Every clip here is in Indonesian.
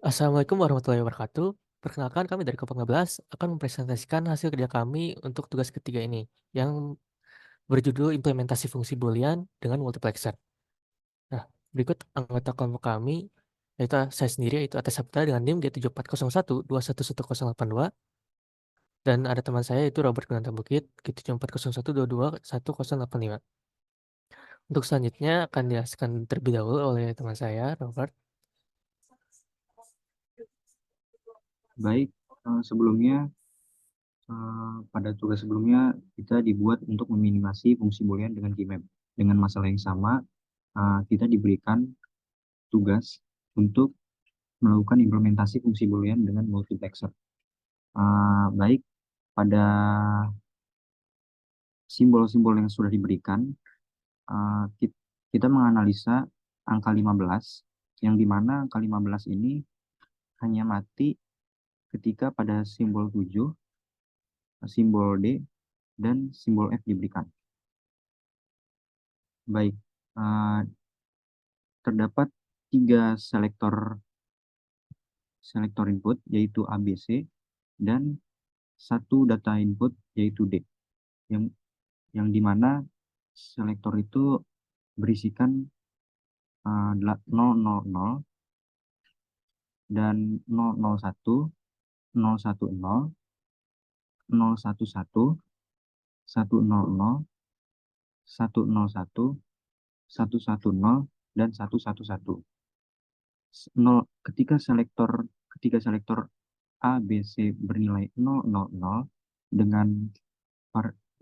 Assalamualaikum warahmatullahi wabarakatuh. Perkenalkan kami dari Kelompok 15 akan mempresentasikan hasil kerja kami untuk tugas ketiga ini yang berjudul implementasi fungsi Boolean dengan multiplexer. Nah, berikut anggota kelompok kami yaitu saya sendiri yaitu Ates Sapta dengan NIM G7401211082 dan ada teman saya yaitu Robert Gunanta Bukit G7401221085. Untuk selanjutnya akan dijelaskan terlebih dahulu oleh teman saya Robert. Baik, sebelumnya pada tugas sebelumnya kita dibuat untuk meminimasi fungsi boolean dengan keymap. Dengan masalah yang sama, kita diberikan tugas untuk melakukan implementasi fungsi boolean dengan multiplexer. Baik, pada simbol-simbol yang sudah diberikan, kita menganalisa angka 15, yang dimana angka 15 ini hanya mati ketika pada simbol 7, simbol D, dan simbol F diberikan. Baik, terdapat 3 selektor input yaitu ABC dan 1 data input yaitu D, yang dimana selektor itu berisikan 000 dan 001, 010, 011, 100, 101, 110, dan 111. Ketika selektor A, B, C bernilai 000 dengan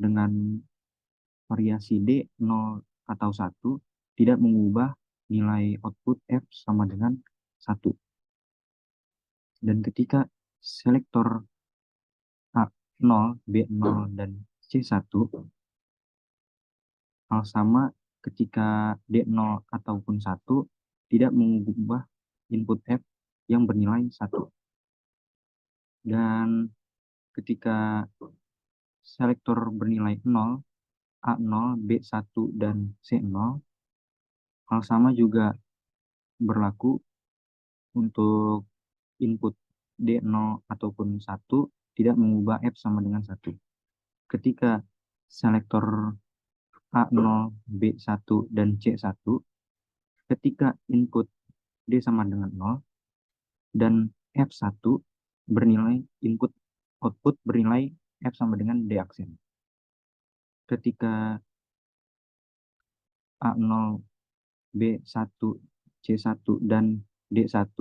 dengan variasi D 0 atau 1 tidak mengubah nilai output F sama dengan 1. Dan ketika selektor A 0, B 0, dan C 1 hal sama ketika D 0 ataupun 1 tidak mengubah input F yang bernilai 1. Dan ketika selektor bernilai 0, A0, B1, dan C0, hal sama juga berlaku untuk input D0 ataupun 1 tidak mengubah F sama dengan 1. Ketika selektor A0, B1, dan C1, ketika input D sama dengan 0 dan F1 bernilai input output bernilai F sama dengan D aksen. Ketika A0, B1, C1, dan D1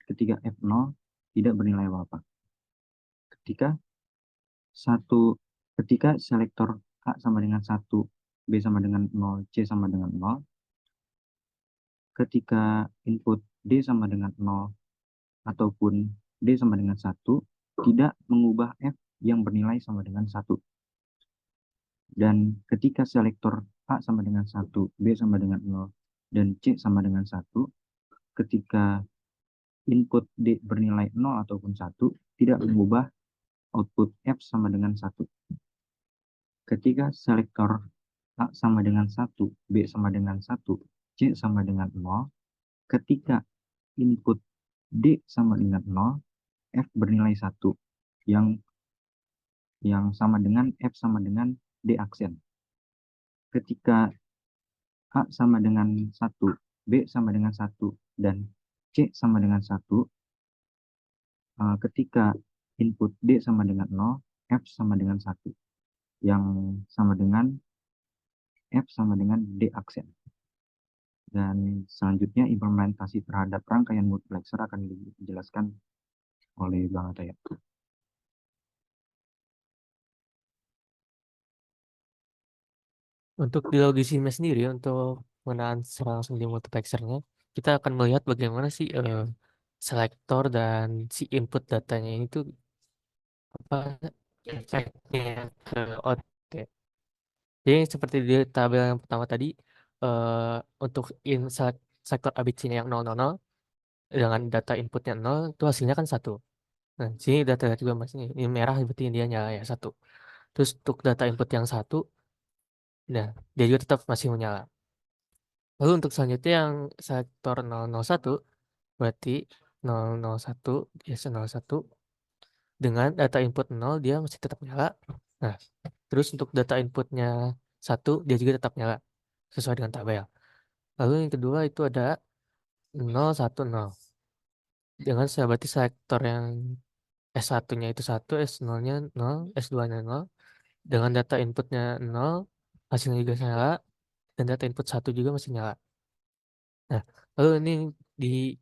ketika F0 tidak bernilai apa-apa. Ketika selektor A sama dengan 1, B sama dengan 0, C sama dengan 0, ketika input D sama dengan 0 ataupun D sama dengan 1 tidak mengubah F yang bernilai sama dengan 1. Dan ketika selektor A sama dengan 1, B sama dengan 0, dan C sama dengan 1, ketika input D bernilai 0 ataupun 1, tidak mengubah output F sama dengan 1. Ketika selektor A sama dengan 1, B sama dengan 1, C sama dengan 0, ketika input D sama dengan 0, F bernilai 1, yang sama dengan F sama dengan D aksen. Ketika A sama dengan 1, B sama dengan 1, dan C sama dengan 1, ketika input D sama dengan 0, F sama dengan 1, yang sama dengan F sama dengan D aksen. Dan selanjutnya implementasi terhadap rangkaian multiplexer akan dijelaskan oleh Bang Ataya. Untuk di logisnya sendiri, untuk penggunaan secara langsung di multiplexernya, kita akan melihat bagaimana sih selektor dan si input datanya ini tuh apa efeknya ke output ya. Jadi seperti di tabel yang pertama tadi, untuk selektor ABC-nya yang 000 dengan data inputnya 0 itu hasilnya kan 1. Nah, sini data juga mas ini merah berarti dia nyala ya 1. Terus untuk data input yang 1, nah dia juga tetap masih menyala. Lalu untuk selanjutnya yang sektor 001 berarti 001, biasa 01, dengan data input 0 dia masih tetap nyala. Nah, terus untuk data inputnya 1 dia juga tetap nyala sesuai dengan tabel. Lalu yang kedua itu ada 010. Dengan saya berarti selektor yang S1-nya itu 1, S0-nya 0, S2-nya 0. Dengan data inputnya 0, hasilnya juga nyala, dan data input 1 juga masih nyala. Nah, lalu ini di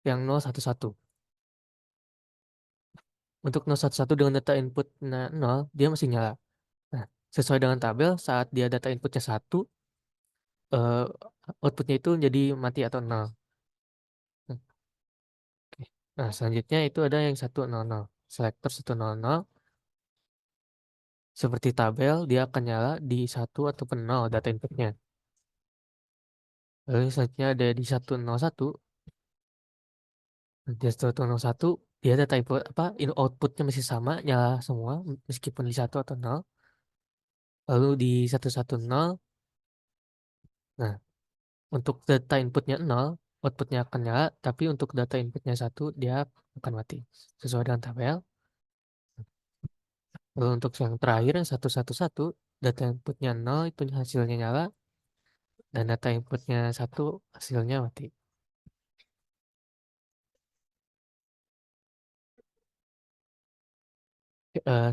yang 011. Untuk 011 dengan data inputnya 0, dia masih nyala. Nah, sesuai dengan tabel, saat dia data inputnya 1, eh, outputnya itu jadi mati atau 0. Oke. Nah, selanjutnya itu ada yang 100. Selektor 100. Seperti tabel, dia akan nyala di 1 ataupun 0 data inputnya. Lalu selanjutnya ada di 101. Di 101, dia data input apa outputnya masih sama, nyala semua meskipun di 1 atau 0. Lalu di 110, nah untuk data inputnya 0, outputnya akan nyala, tapi untuk data inputnya 1 dia akan mati. Sesuai dengan tabel. Lalu untuk yang terakhir yang 111, data inputnya 0 itu hasilnya nyala, dan data inputnya 1 hasilnya mati.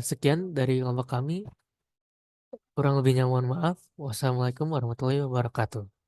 Sekian dari kelompok kami. Kurang lebihnya mohon maaf. Wassalamualaikum warahmatullahi wabarakatuh.